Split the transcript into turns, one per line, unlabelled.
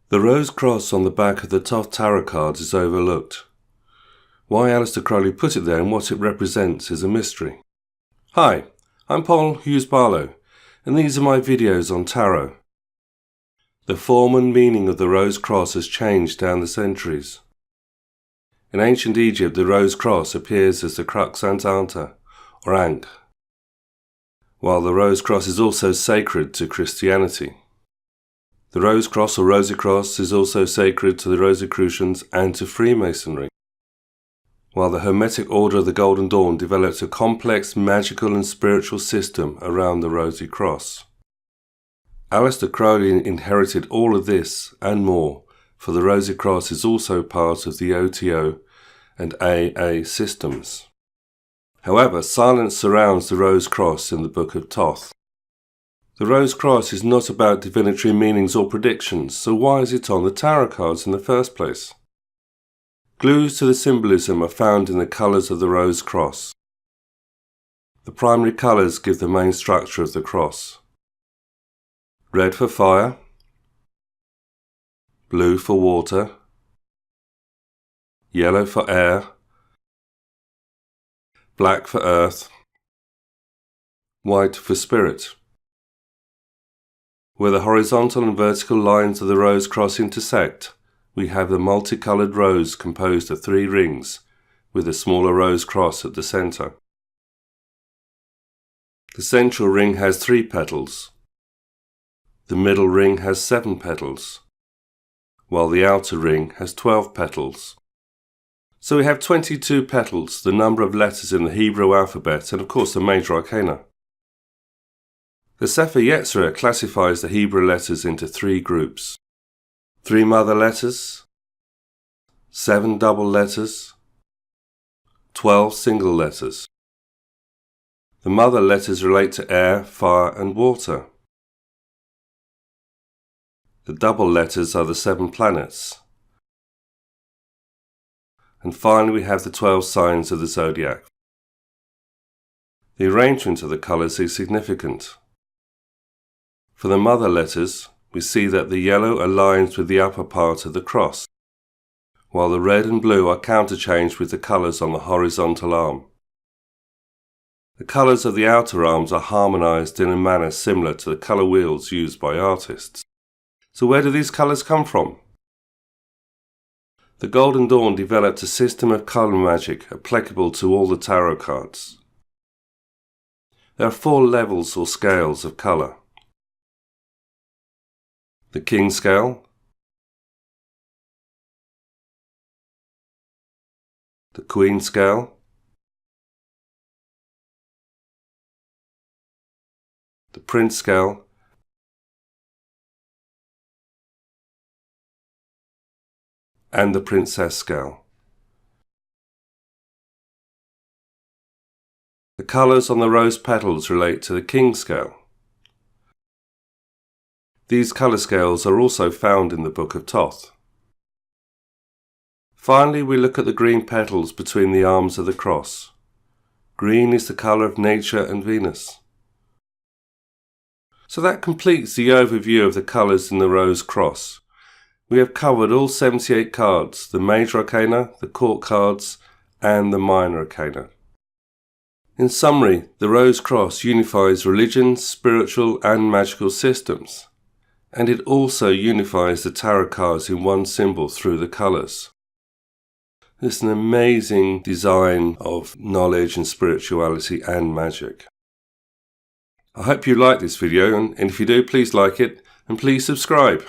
The rose cross on the back of the Thoth Tarot cards is overlooked. Why Aleister Crowley put it there and what it represents is a mystery. Hi, I'm Paul Hughes-Barlow, and these are my videos on tarot. The form and meaning of the rose cross has changed down the centuries. In ancient Egypt, the rose cross appears as the Crux Ansanta, or Ankh, while the rose cross is also sacred to Christianity. The rose cross or Rosicrucians is also sacred to the Rosicrucians and to Freemasonry, while the Hermetic Order of the Golden Dawn developed a complex magical and spiritual system around the Rosy Cross. Aleister Crowley inherited all of this and more, for the Rosy Cross is also part of the O.T.O and AA systems. However, silence surrounds the rose cross in the Book of Thoth. The rose cross is not about divinatory meanings or predictions, so why is it on the tarot cards in the first place? Clues to the symbolism are found in the colours of the rose cross. The primary colours give the main structure of the cross. Red for fire, blue for water, yellow for air, black for earth, white for spirit. Where the horizontal and vertical lines of the rose cross intersect, we have the multicoloured rose composed of 3 rings, with a smaller rose cross at the centre. The central ring has 3 petals. The middle ring has 7 petals, while the outer ring has 12 petals. So we have 22 petals, the number of letters in the Hebrew alphabet, and of course the major arcana. The Sepher Yetsirah classifies the Hebrew letters into 3 groups. 3 mother letters, 7 double letters, 12 single letters. The mother letters relate to air, fire and water. The double letters are the 7 planets. And finally we have the 12 signs of the zodiac. The arrangement of the colours is significant. For the mother letters, we see that the yellow aligns with the upper part of the cross, while the red and blue are counterchanged with the colours on the horizontal arm. The colours of the outer arms are harmonised in a manner similar to the colour wheels used by artists. So where do these colours come from? The Golden Dawn developed a system of colour magic applicable to all the tarot cards. There are 4 levels or scales of colour. The King Scale, the Queen Scale, the Prince Scale, and the Princess Scale. The colours on the rose petals relate to the King Scale. These colour scales are also found in the Book of Thoth. Finally, we look at the green petals between the arms of the cross. Green is the colour of nature and Venus. So that completes the overview of the colours in the rose cross. We have covered all 78 cards, the major arcana, the court cards, and the minor arcana. In summary, the rose cross unifies religion, spiritual and magical systems. And it also unifies the tarot cards in one symbol through the colours. It's an amazing design of knowledge and spirituality and magic. I hope you liked this video, and if you do, please like it and please subscribe.